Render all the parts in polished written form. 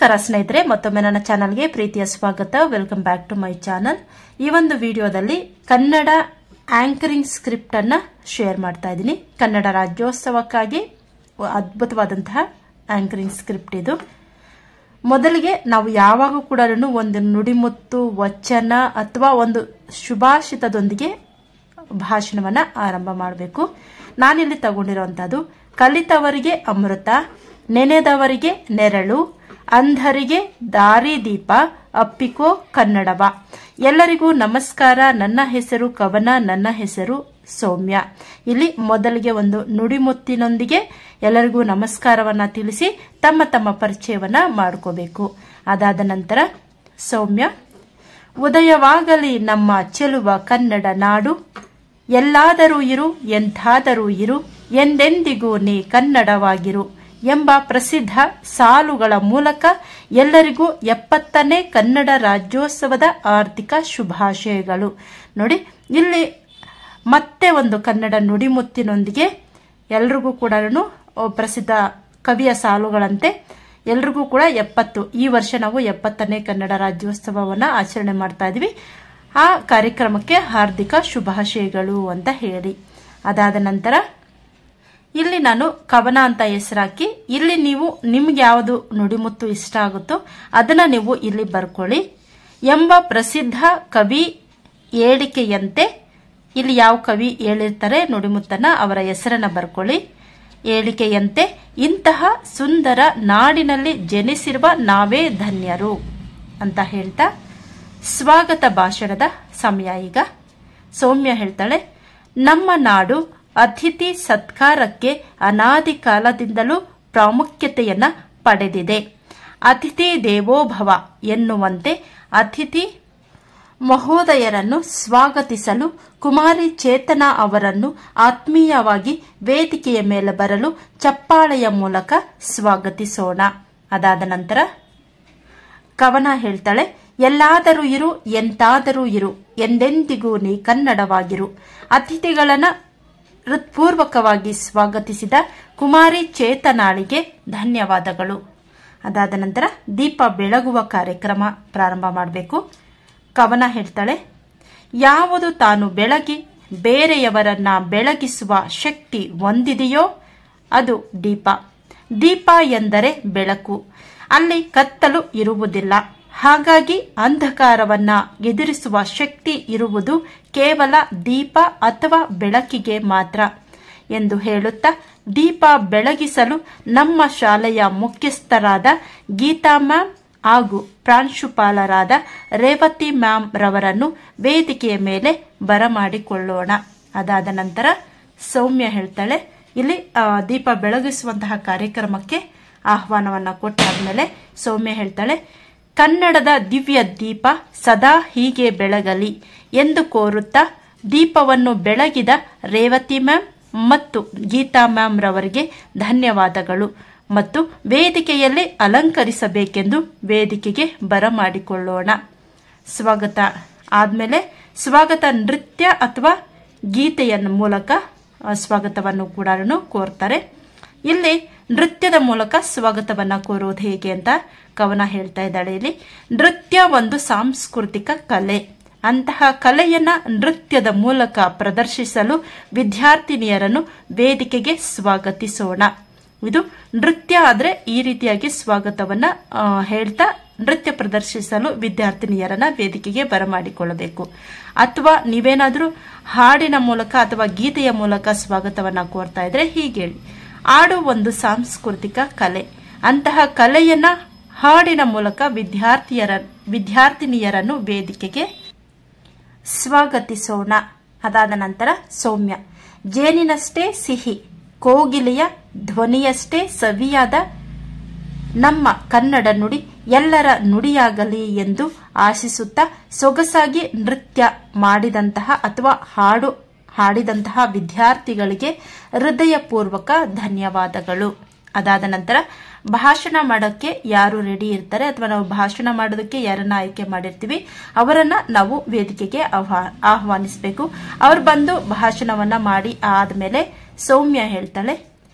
ನಮಸ್ಕಾರ ಸ್ನೇಹಿತರೆ, ಮತ್ತೊಮ್ಮೆ ನನ್ನ ಚಾನಲ್ಗೆ ಪ್ರೀತಿಯ ಸ್ವಾಗತ. Welcome back to my channel. ಈ ಒಂದು ವಿಡಿಯೋದಲ್ಲಿ ಕನ್ನಡ ಆಂಕರಿಂಗ್ ಸ್ಕ್ರಿಪ್ಟ್ ಅನ್ನ ಶೇರ್ ಮಾಡ್ತಾ ಇದ್ದೀನಿ. ಕನ್ನಡ ರಾಜ್ಯೋತ್ಸವಕ್ಕಾಗಿ ಅದ್ಭುತವಾದಂತಹ ಆಂಕರಿಂಗ್ ಸ್ಕ್ರಿಪ್ಟ್ ಇದು. ಮೊದಲಿಗೆ ನಾವು ಯಾವಾಗ ಕೂಡ ಒಂದು ನುಡಿಮುತ್ತು, ವಚನ ಅಥವಾ ಒಂದು ಶುಭಾಷಿತದೊಂದಿಗೆ ಭಾಷಣವನ್ನ ಆರಂಭ ಮಾಡಬೇಕು. ನಾನಿಲ್ಲಿ ತಗೊಂಡಿರುವಂತಹದ್ದು ಕಲಿತವರಿಗೆ ಅಮೃತ, ನೆನೆದವರಿಗೆ ನೆರಳು, ಅಂಧರಿಗೆ ದಾರಿದೀಪ, ಅಪ್ಪಿಕೋ ಕನ್ನಡವ. ಎಲ್ಲರಿಗೂ ನಮಸ್ಕಾರ. ನನ್ನ ಹೆಸರು ಕವನ, ನನ್ನ ಹೆಸರು ಸೌಮ್ಯ. ಇಲ್ಲಿ ಮೊದಲಿಗೆ ಒಂದು ನುಡಿಮುತ್ತಿನೊಂದಿಗೆ ಎಲ್ಲರಿಗೂ ನಮಸ್ಕಾರವನ್ನ ತಿಳಿಸಿ ತಮ್ಮ ತಮ್ಮ ಪರಿಚಯವನ್ನ ಮಾಡ್ಕೋಬೇಕು. ಅದಾದ ನಂತರ ಸೌಮ್ಯ, ಉದಯವಾಗಲಿ ನಮ್ಮ ಚೆಲುವ ಕನ್ನಡ ನಾಡು, ಎಲ್ಲಾದರೂ ಇರು ಎಂಥಾದರೂ ಇರು, ಎಂದೆಂದಿಗೂ ನೀ ಕನ್ನಡವಾಗಿರು ಎಂಬ ಪ್ರಸಿದ್ಧ ಸಾಲುಗಳ ಮೂಲಕ ಎಲ್ಲರಿಗೂ 70ನೇ ಕನ್ನಡ ರಾಜ್ಯೋತ್ಸವದ ಆರ್ಥಿಕ ಶುಭಾಶಯಗಳು. ನೋಡಿ, ಇಲ್ಲಿ ಮತ್ತೆ ಒಂದು ಕನ್ನಡ ನುಡಿಮುತ್ತಿನೊಂದಿಗೆ ಎಲ್ರಿಗೂ ಕೂಡ ಪ್ರಸಿದ್ಧ ಕವಿಯ ಸಾಲುಗಳಂತೆ ಎಲ್ರಿಗೂ ಕೂಡ 70, ಈ ವರ್ಷ ನಾವು 70ನೇ ಕನ್ನಡ ರಾಜ್ಯೋತ್ಸವವನ್ನ ಆಚರಣೆ ಮಾಡ್ತಾ ಇದೀವಿ. ಆ ಕಾರ್ಯಕ್ರಮಕ್ಕೆ ಹಾರ್ದಿಕ ಶುಭಾಶಯಗಳು ಅಂತ ಹೇಳಿ. ಅದಾದ ನಂತರ ಇಲ್ಲಿ ನಾನು ಕವನ ಅಂತ ಹೆಸರಾಕಿ, ಇಲ್ಲಿ ನೀವು ನಿಮ್ಗೆ ಯಾವುದು ನುಡಿಮುತ್ತು ಇಷ್ಟ ಆಗುತ್ತೋ ಅದನ್ನ ನೀವು ಇಲ್ಲಿ ಬರ್ಕೊಳ್ಳಿ. ಎಂಬ ಪ್ರಸಿದ್ಧ ಕವಿ ಹೇಳಿಕೆಯಂತೆ, ಇಲ್ಲಿ ಯಾವ ಕವಿ ಹೇಳಿರ್ತಾರೆ ನುಡಿಮುತ್ತನ್ನ ಅವರ ಹೆಸರನ್ನ ಬರ್ಕೊಳ್ಳಿ. ಹೇಳಿಕೆಯಂತೆ ಇಂತಹ ಸುಂದರ ನಾಡಿನಲ್ಲಿ ಜನಿಸಿರುವ ನಾವೇ ಧನ್ಯರು ಅಂತ ಹೇಳ್ತಾ ಸ್ವಾಗತ ಭಾಷಣದ ಸಮಯ. ಈಗ ಸೌಮ್ಯ ಹೇಳ್ತಾಳೆ, ನಮ್ಮ ನಾಡು ಅತಿಥಿ ಸತ್ಕಾರಕ್ಕೆ ಅನಾದಿ ಕಾಲದಿಂದಲೂ ಪ್ರಾಮುಖ್ಯತೆಯನ್ನ ಪಡೆದಿದೆ. ಅತಿಥಿ ದೇವೋಭವ ಎನ್ನುವಂತೆ ಅತಿಥಿ ಮಹೋದಯರನ್ನು ಸ್ವಾಗತಿಸಲು ಕುಮಾರಿ ಚೇತನಾ ಅವರನ್ನು ಆತ್ಮೀಯವಾಗಿ ವೇದಿಕೆಯ ಮೇಲೆ ಬರಲು ಚಪ್ಪಾಳೆಯ ಮೂಲಕ ಸ್ವಾಗತಿಸೋಣ. ಅದಾದ ನಂತರ ಕವನ ಹೇಳ್ತಾಳೆ, ಎಲ್ಲಾದರೂ ಇರು ಎಂತಾದರೂ ಇರು, ಎಂದೆಂದಿಗೂ ನೀ ಕನ್ನಡವಾಗಿರು. ಅತಿಥಿಗಳನ್ನ ಹೃತ್ಪೂರ್ವಕವಾಗಿ ಸ್ವಾಗತಿಸಿದ ಕುಮಾರಿ ಚೇತನಾಳಿಗೆ ಧನ್ಯವಾದಗಳು. ಅದಾದ ನಂತರ ದೀಪ ಬೆಳಗುವ ಕಾರ್ಯಕ್ರಮ ಪ್ರಾರಂಭ ಮಾಡಬೇಕು. ಕವನ ಹೇಳ್ತಾಳೆ, ಯಾವುದು ತಾನು ಬೆಳಗಿ ಬೇರೆಯವರನ್ನ ಬೆಳಗಿಸುವ ಶಕ್ತಿ ಹೊಂದಿದೆಯೋ ಅದು ದೀಪ. ದೀಪ ಎಂದರೆ ಬೆಳಕು, ಅಲ್ಲಿ ಕತ್ತಲು ಇರುವುದಿಲ್ಲ. ಹಾಗಾಗಿ ಅಂಧಕಾರವನ್ನ ಎದುರಿಸುವ ಶಕ್ತಿ ಇರುವುದು ಕೇವಲ ದೀಪ ಅಥವಾ ಬೆಳಕಿಗೆ ಮಾತ್ರ ಎಂದು ಹೇಳುತ್ತಾ, ದೀಪ ಬೆಳಗಿಸಲು ನಮ್ಮ ಶಾಲೆಯ ಮುಖ್ಯಸ್ಥರಾದ ಗೀತಾ ಮ್ಯಾಮ್ ಹಾಗೂ ಪ್ರಾಂಶುಪಾಲರಾದ ರೇವತಿ ಮ್ಯಾಮ್ ರವರನ್ನು ವೇದಿಕೆಯ ಮೇಲೆ ಬರಮಾಡಿಕೊಳ್ಳೋಣ. ಅದಾದ ನಂತರ ಸೌಮ್ಯ ಹೇಳ್ತಾಳೆ, ಇಲ್ಲಿ ದೀಪ ಬೆಳಗಿಸುವಂತಹ ಕಾರ್ಯಕ್ರಮಕ್ಕೆ ಆಹ್ವಾನವನ್ನ ಕೊಟ್ಟಾದ್ಮೇಲೆ ಸೌಮ್ಯ ಹೇಳ್ತಾಳೆ, ಕನ್ನಡದ ದಿವ್ಯ ದೀಪ ಸದಾ ಹೀಗೆ ಬೆಳಗಲಿ ಎಂದು ಕೋರುತ್ತಾ ದೀಪವನ್ನು ಬೆಳಗಿದ ರೇವತಿ ಮ್ಯಾಮ್ ಮತ್ತು ಗೀತಾ ಮ್ಯಾಮ್ ರವರಿಗೆ ಧನ್ಯವಾದಗಳು ಮತ್ತು ವೇದಿಕೆಯಲ್ಲಿ ಅಲಂಕರಿಸಬೇಕೆಂದು ವೇದಿಕೆಗೆ ಬರಮಾಡಿಕೊಳ್ಳೋಣ. ಸ್ವಾಗತ ಆದ್ಮೇಲೆ ಸ್ವಾಗತ ನೃತ್ಯ ಅಥವಾ ಗೀತೆಯ ಮೂಲಕ ಸ್ವಾಗತವನ್ನು ಕೂಡ ಕೋರ್ತಾರೆ. ಇಲ್ಲಿ ನೃತ್ಯದ ಮೂಲಕ ಸ್ವಾಗತವನ್ನ ಕೋರುವುದು ಹೇಗೆ ಅಂತ ಕವನ ಹೇಳ್ತಾ ಇದ್ದಾಳೆ. ಇಲ್ಲಿ ನೃತ್ಯ ಒಂದು ಸಾಂಸ್ಕೃತಿಕ ಕಲೆ. ಅಂತಹ ಕಲೆಯನ್ನ ನೃತ್ಯದ ಮೂಲಕ ಪ್ರದರ್ಶಿಸಲು ವಿದ್ಯಾರ್ಥಿನಿಯರನ್ನು ವೇದಿಕೆಗೆ ಸ್ವಾಗತಿಸೋಣ. ಇದು ನೃತ್ಯ ಆದ್ರೆ ಈ ರೀತಿಯಾಗಿ ಸ್ವಾಗತವನ್ನ ಹೇಳ್ತಾ ನೃತ್ಯ ಪ್ರದರ್ಶಿಸಲು ವಿದ್ಯಾರ್ಥಿನಿಯರನ್ನ ವೇದಿಕೆಗೆ ಬರಮಾಡಿಕೊಳ್ಳಬೇಕು. ಅಥವಾ ನೀವೇನಾದ್ರೂ ಹಾಡಿನ ಮೂಲಕ ಅಥವಾ ಗೀತೆಯ ಮೂಲಕ ಸ್ವಾಗತವನ್ನ ಕೋರ್ತಾ ಇದ್ರೆ ಹೀಗೆ ಹೇಳಿ, ಹಾಡು ಒಂದು ಸಾಂಸ್ಕೃತಿಕ ಕಲೆ. ಅಂತಹ ಕಲೆಯನ್ನ ಹಾಡಿನ ಮೂಲಕ ವಿದ್ಯಾರ್ಥಿನಿಯರನ್ನು ವೇದಿಕೆಗೆ ಸ್ವಾಗತಿಸೋಣ. ಅದಾದ ನಂತರ ಸೌಮ್ಯ, ಜೇನಿನಷ್ಟೇ ಸಿಹಿ, ಕೋಗಿಲೆಯ ಧ್ವನಿಯಷ್ಟೇ ಸವಿಯಾದ ನಮ್ಮ ಕನ್ನಡ ನುಡಿ ಎಲ್ಲರ ನುಡಿಯಾಗಲಿ ಎಂದು ಆಶಿಸುತ್ತಾ ಸೊಗಸಾಗಿ ನೃತ್ಯ ಮಾಡಿದಂತಹ ಅಥವಾ ಹಾಡಿದಂತಹ ವಿದ್ಯಾರ್ಥಿಗಳಿಗೆ ಹೃದಯಪೂರ್ವಕ ಧನ್ಯವಾದಗಳು. ಅದಾದ ನಂತರ ಭಾಷಣ ಮಾಡೋಕ್ಕೆ ಯಾರು ರೆಡಿ ಇರ್ತಾರೆ ಅಥವಾ ನಾವು ಭಾಷಣ ಮಾಡೋದಕ್ಕೆ ಯಾರನ್ನ ಆಯ್ಕೆ ಮಾಡಿರ್ತೀವಿ ಅವರನ್ನ ನಾವು ವೇದಿಕೆಗೆ ಆಹ್ವಾನಿಸಬೇಕು. ಅವ್ರು ಬಂದು ಭಾಷಣವನ್ನ ಮಾಡಿ ಆದ್ಮೇಲೆ ಸೌಮ್ಯ ಹೇಳ್ತಾಳೆ,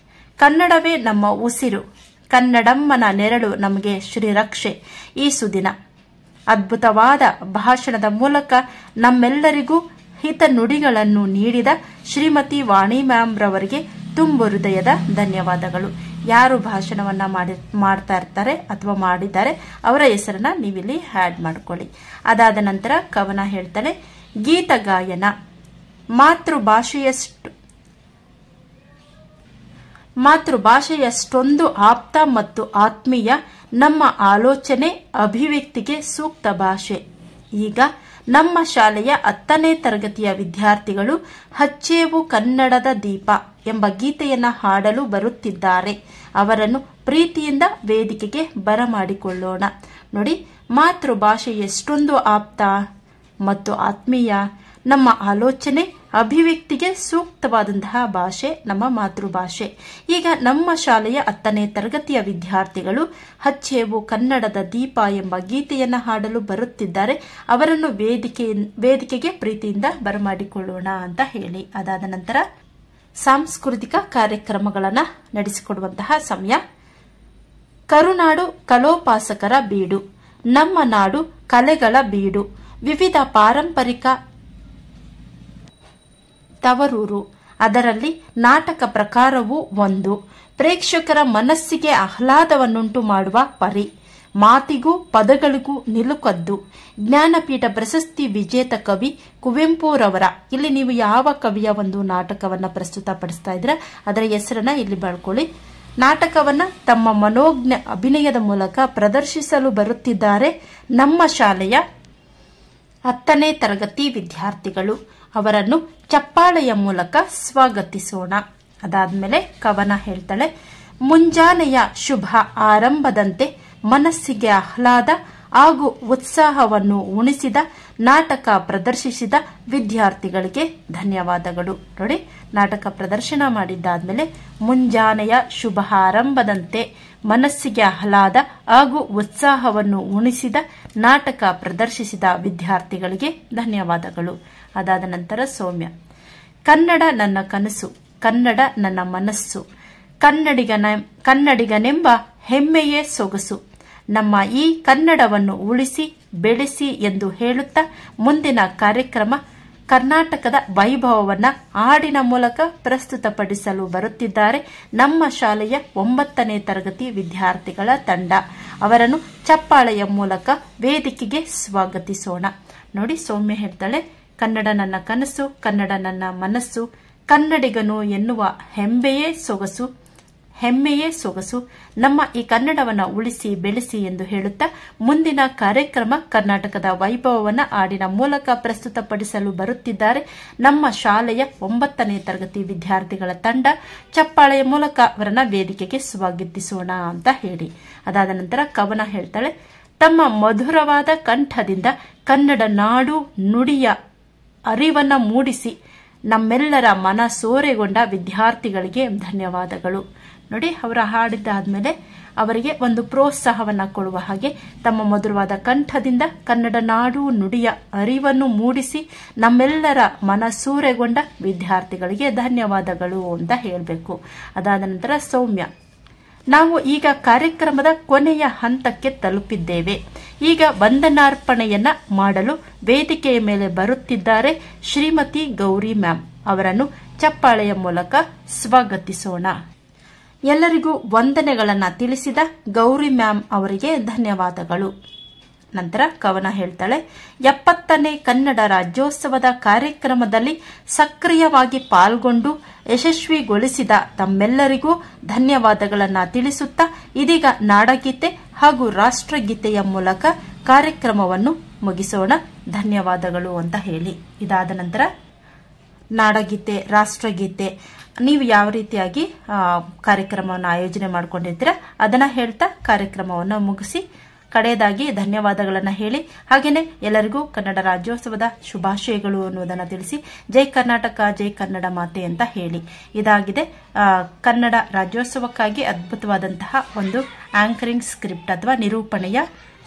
ಕನ್ನಡವೇ ನಮ್ಮ ಉಸಿರು, ಕನ್ನಡಮ್ಮನ ನೆರಳು ನಮಗೆ ಶ್ರೀರಕ್ಷೆ. ಈ ಸುದಿನ ಅದ್ಭುತವಾದ ಭಾಷಣದ ಮೂಲಕ ನಮ್ಮೆಲ್ಲರಿಗೂ ಹಿತ ನುಡಿಗಳನ್ನು ನೀಡಿದ ಶ್ರೀಮತಿ ವಾಣಿ ಮ್ಯಾಮ್ ರವರಿಗೆ ತುಂಬು ಹೃದಯದ ಧನ್ಯವಾದಗಳು. ಯಾರು ಭಾಷಣವನ್ನ ಮಾಡ್ತಾ ಇರ್ತಾರೆ ಅಥವಾ ಮಾಡಿದ್ದಾರೆ ಅವರ ಹೆಸರನ್ನ ನೀವಿಲ್ಲಿ ಆಡ್ ಮಾಡ್ಕೊಳ್ಳಿ. ಅದಾದ ನಂತರ ಕವನ ಹೇಳ್ತಾನೆ, ಗೀತ ಗಾಯನ. ಮಾತೃಭಾಷೆಯಷ್ಟೊಂದು ಆಪ್ತ ಮತ್ತು ಆತ್ಮೀಯ, ನಮ್ಮ ಆಲೋಚನೆ ಅಭಿವ್ಯಕ್ತಿಗೆ ಸೂಕ್ತ ಭಾಷೆ. ಈಗ ನಮ್ಮ ಶಾಲೆಯ 10ನೇ ತರಗತಿಯ ವಿದ್ಯಾರ್ಥಿಗಳು ಹಚ್ಚೇವು ಕನ್ನಡದ ದೀಪ ಎಂಬ ಗೀತೆಯನ್ನ ಹಾಡಲು ಬರುತ್ತಿದ್ದಾರೆ. ಅವರನ್ನು ಪ್ರೀತಿಯಿಂದ ವೇದಿಕೆಗೆ ಬರಮಾಡಿಕೊಳ್ಳೋಣ. ನೋಡಿ, ಮಾತೃಭಾಷೆ ಎಷ್ಟೊಂದು ಆಪ್ತ ಮತ್ತು ಆತ್ಮೀಯ, ನಮ್ಮ ಆಲೋಚನೆ ಅಭಿವ್ಯಕ್ತಿಗೆ ಸೂಕ್ತವಾದಂತಹ ಭಾಷೆ ನಮ್ಮ ಮಾತೃಭಾಷೆ. ಈಗ ನಮ್ಮ ಶಾಲೆಯ 10ನೇ ತರಗತಿಯ ವಿದ್ಯಾರ್ಥಿಗಳು ಹಚ್ಚೇವು ಕನ್ನಡದ ದೀಪ ಎಂಬ ಗೀತೆಯನ್ನ ಹಾಡಲು ಬರುತ್ತಿದ್ದಾರೆ. ಅವರನ್ನು ವೇದಿಕೆಗೆ ಪ್ರೀತಿಯಿಂದ ಬರಮಾಡಿಕೊಳ್ಳೋಣ ಅಂತ ಹೇಳಿ. ಅದಾದ ನಂತರ ಸಾಂಸ್ಕೃತಿಕ ಕಾರ್ಯಕ್ರಮಗಳನ್ನು ನಡೆಸಿಕೊಡುವಂತಹ ಸಮಯ. ಕರುನಾಡು ಕಲೋಪಾಸಕರ ಬೀಡು, ನಮ್ಮ ನಾಡು ಕಲೆಗಳ ಬೀಡು, ವಿವಿಧ ಪಾರಂಪರಿಕ ತವರೂರು, ಅದರಲ್ಲಿ ನಾಟಕ ಪ್ರಕಾರವೂ ಒಂದು. ಪ್ರೇಕ್ಷಕರ ಮನಸ್ಸಿಗೆ ಆಹ್ಲಾದವನ್ನುಂಟು ಮಾಡುವ ಪರಿ, ಮಾತಿಗೂ ಪದಗಳಿಗೂ ನಿಲುಕದ್ದು. ಜ್ಞಾನಪೀಠ ಪ್ರಶಸ್ತಿ ವಿಜೇತ ಕವಿ ಕುವೆಂಪುರವರ, ಇಲ್ಲಿ ನೀವು ಯಾವ ಕವಿಯ ಒಂದು ನಾಟಕವನ್ನ ಪ್ರಸ್ತುತಪಡಿಸ್ತಾ ಇದ್ರ ಅದರ ಹೆಸರನ್ನ ಇಲ್ಲಿ ಬರ್ಕೊಳ್ಳಿ. ನಾಟಕವನ್ನ ತಮ್ಮ ಮನೋಜ್ಞ ಅಭಿನಯದ ಮೂಲಕ ಪ್ರದರ್ಶಿಸಲು ಬರುತ್ತಿದ್ದಾರೆ ನಮ್ಮ ಶಾಲೆಯ 10ನೇ ತರಗತಿ ವಿದ್ಯಾರ್ಥಿಗಳು. ಅವರನ್ನು ಚಪ್ಪಾಳೆಯ ಮೂಲಕ ಸ್ವಾಗತಿಸೋಣ. ಅದಾದ್ಮೇಲೆ ಕವನ ಹೇಳ್ತಾಳೆ, ಮುಂಜಾನೆಯ ಶುಭ ಆರಂಭದಂತೆ ಮನಸ್ಸಿಗೆ ಆಹ್ಲಾದ ಹಾಗೂ ಉತ್ಸಾಹವನ್ನು ಉಣಿಸಿದ ನಾಟಕ ಪ್ರದರ್ಶಿಸಿದ ವಿದ್ಯಾರ್ಥಿಗಳಿಗೆ ಧನ್ಯವಾದಗಳು. ನೋಡಿ, ನಾಟಕ ಪ್ರದರ್ಶನ ಮಾಡಿದ್ದಾದ್ಮೇಲೆ ಮುಂಜಾನೆಯ ಶುಭ ಆರಂಭದಂತೆ ಮನಸ್ಸಿಗೆ ಆಹ್ಲಾದ ಹಾಗೂ ಉತ್ಸಾಹವನ್ನು ಉಣಿಸಿದ ನಾಟಕ ಪ್ರದರ್ಶಿಸಿದ ವಿದ್ಯಾರ್ಥಿಗಳಿಗೆ ಧನ್ಯವಾದಗಳು. ಅದಾದ ನಂತರ ಸೌಮ್ಯ, ಕನ್ನಡ ನನ್ನ ಕನಸು, ಕನ್ನಡ ನನ್ನ ಮನಸ್ಸು, ಕನ್ನಡಿಗನೆಂಬ ಹೆಮ್ಮೆಯೇ ಸೊಗಸು. ನಮ್ಮ ಈ ಕನ್ನಡವನ್ನು ಉಳಿಸಿ ಬೆಳೆಸಿ ಎಂದು ಹೇಳುತ್ತಾ ಮುಂದಿನ ಕಾರ್ಯಕ್ರಮ ಕರ್ನಾಟಕದ ವೈಭವವನ್ನ ಹಾಡಿನ ಮೂಲಕ ಪ್ರಸ್ತುತಪಡಿಸಲು ಬರುತ್ತಿದ್ದಾರೆ ನಮ್ಮ ಶಾಲೆಯ 9ನೇ ತರಗತಿ ವಿದ್ಯಾರ್ಥಿಗಳ ತಂಡ. ಅವರನ್ನು ಚಪ್ಪಾಳೆಯ ಮೂಲಕ ವೇದಿಕೆಗೆ ಸ್ವಾಗತಿಸೋಣ. ನೋಡಿ, ಸೌಮ್ಯ ಹೇಳ್ತಾಳೆ, ಕನ್ನಡ ನನ್ನ ಕನಸು, ಕನ್ನಡ ನನ್ನ ಮನಸ್ಸು, ಕನ್ನಡಿಗನು ಎನ್ನುವ ಹೆಮ್ಮೆಯೇ ಸೊಗಸು. ನಮ್ಮ ಈ ಕನ್ನಡವನ್ನು ಉಳಿಸಿ ಬೆಳೆಸಿ ಎಂದು ಹೇಳುತ್ತಾ ಮುಂದಿನ ಕಾರ್ಯಕ್ರಮ ಕರ್ನಾಟಕದ ವೈಭವವನ್ನ ಹಾಡಿನ ಮೂಲಕ ಪ್ರಸ್ತುತಪಡಿಸಲು ಬರುತ್ತಿದ್ದಾರೆ ನಮ್ಮ ಶಾಲೆಯ 9ನೇ ತರಗತಿ ವಿದ್ಯಾರ್ಥಿಗಳ ತಂಡ. ಚಪ್ಪಾಳೆಯ ಮೂಲಕ ಅವರನ್ನ ವೇದಿಕೆಗೆ ಸ್ವಾಗತಿಸೋಣ ಅಂತ ಹೇಳಿ. ಅದಾದ ನಂತರ ಕವನ ಹೇಳ್ತಾಳೆ, ತಮ್ಮ ಮಧುರವಾದ ಕಂಠದಿಂದ ಕನ್ನಡ ನಾಡು ನುಡಿಯ ಅರಿವನ್ನ ಮೂಡಿಸಿ ನಮ್ಮೆಲ್ಲರ ಮನ ಸೋರೆಗೊಂಡ ವಿದ್ಯಾರ್ಥಿಗಳಿಗೆ ಧನ್ಯವಾದಗಳು. ನೋಡಿ, ಅವರ ಹಾಡಿದ್ದಾದ್ಮೇಲೆ ಅವರಿಗೆ ಒಂದು ಪ್ರೋತ್ಸಾಹವನ್ನ ಕೊಡುವ ಹಾಗೆ ತಮ್ಮ ಮಧುರವಾದ ಕಂಠದಿಂದ ಕನ್ನಡ ನಾಡು ನುಡಿಯ ಅರಿವನ್ನು ಮೂಡಿಸಿ ನಮ್ಮೆಲ್ಲರ ಮನ ಸೂರೆಗೊಂಡ ವಿದ್ಯಾರ್ಥಿಗಳಿಗೆ ಧನ್ಯವಾದಗಳು ಅಂತ ಹೇಳಬೇಕು. ಅದಾದ ನಂತರ ಸೌಮ್ಯ, ನಾವು ಈಗ ಕಾರ್ಯಕ್ರಮದ ಕೊನೆಯ ಹಂತಕ್ಕೆ ತಲುಪಿದ್ದೇವೆ. ಈಗ ವಂದನಾರ್ಪಣೆಯನ್ನ ಮಾಡಲು ವೇದಿಕೆಯ ಮೇಲೆ ಬರುತ್ತಿದ್ದಾರೆ ಶ್ರೀಮತಿ ಗೌರಿ ಮ್ಯಾಮ್. ಅವರನ್ನು ಚಪ್ಪಾಳೆಯ ಮೂಲಕ ಸ್ವಾಗತಿಸೋಣ. ಎಲ್ಲರಿಗೂ ವಂದನೆಗಳನ್ನ ತಿಳಿಸಿದ ಗೌರಿ ಮ್ಯಾಮ್ ಅವರಿಗೆ ಧನ್ಯವಾದಗಳು. ನಂತರ ಕವನ ಹೇಳ್ತಾಳೆ, 70ನೇ ಕನ್ನಡ ರಾಜ್ಯೋತ್ಸವದ ಕಾರ್ಯಕ್ರಮದಲ್ಲಿ ಸಕ್ರಿಯವಾಗಿ ಪಾಲ್ಗೊಂಡು ಯಶಸ್ವಿಗೊಳಿಸಿದ ತಮ್ಮೆಲ್ಲರಿಗೂ ಧನ್ಯವಾದಗಳನ್ನ ತಿಳಿಸುತ್ತಾ ಇದೀಗ ನಾಡಗೀತೆ ಹಾಗೂ ರಾಷ್ಟ್ರಗೀತೆಯ ಮೂಲಕ ಕಾರ್ಯಕ್ರಮವನ್ನು ಮುಗಿಸೋಣ. ಧನ್ಯವಾದಗಳು ಅಂತ ಹೇಳಿ. ಇದಾದ ನಂತರ ನಾಡಗೀತೆ, ರಾಷ್ಟ್ರಗೀತೆ ನೀವು ಯಾವ ರೀತಿಯಾಗಿ ಕಾರ್ಯಕ್ರಮವನ್ನು ಆಯೋಜನೆ ಮಾಡ್ಕೊಂಡಿರ್ತೀರ ಅದನ್ನ ಹೇಳ್ತಾ ಕಾರ್ಯಕ್ರಮವನ್ನು ಮುಗಿಸಿ ಕಡೆಯದಾಗಿ ಧನ್ಯವಾದಗಳನ್ನು ಹೇಳಿ ಹಾಗೇನೆ ಎಲ್ಲರಿಗೂ ಕನ್ನಡ ರಾಜ್ಯೋತ್ಸವದ ಶುಭಾಶಯಗಳು ಅನ್ನೋದನ್ನ ತಿಳಿಸಿ ಜೈ ಕರ್ನಾಟಕ, ಜೈ ಕನ್ನಡ ಮಾತೆ ಅಂತ ಹೇಳಿ. ಇದಾಗಿದೆ ಕನ್ನಡ ರಾಜ್ಯೋತ್ಸವಕ್ಕಾಗಿ ಅದ್ಭುತವಾದಂತಹ ಒಂದು ಆಂಕರಿಂಗ್ ಸ್ಕ್ರಿಪ್ಟ್ ಅಥವಾ ನಿರೂಪಣೆಯ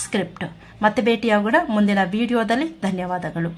ಸ್ಕ್ರಿಪ್ಟ್. ಮತ್ತೆ ಭೇಟಿಯಾಗೋಣ ಮುಂದಿನ ವಿಡಿಯೋದಲ್ಲಿ. ಧನ್ಯವಾದಗಳು.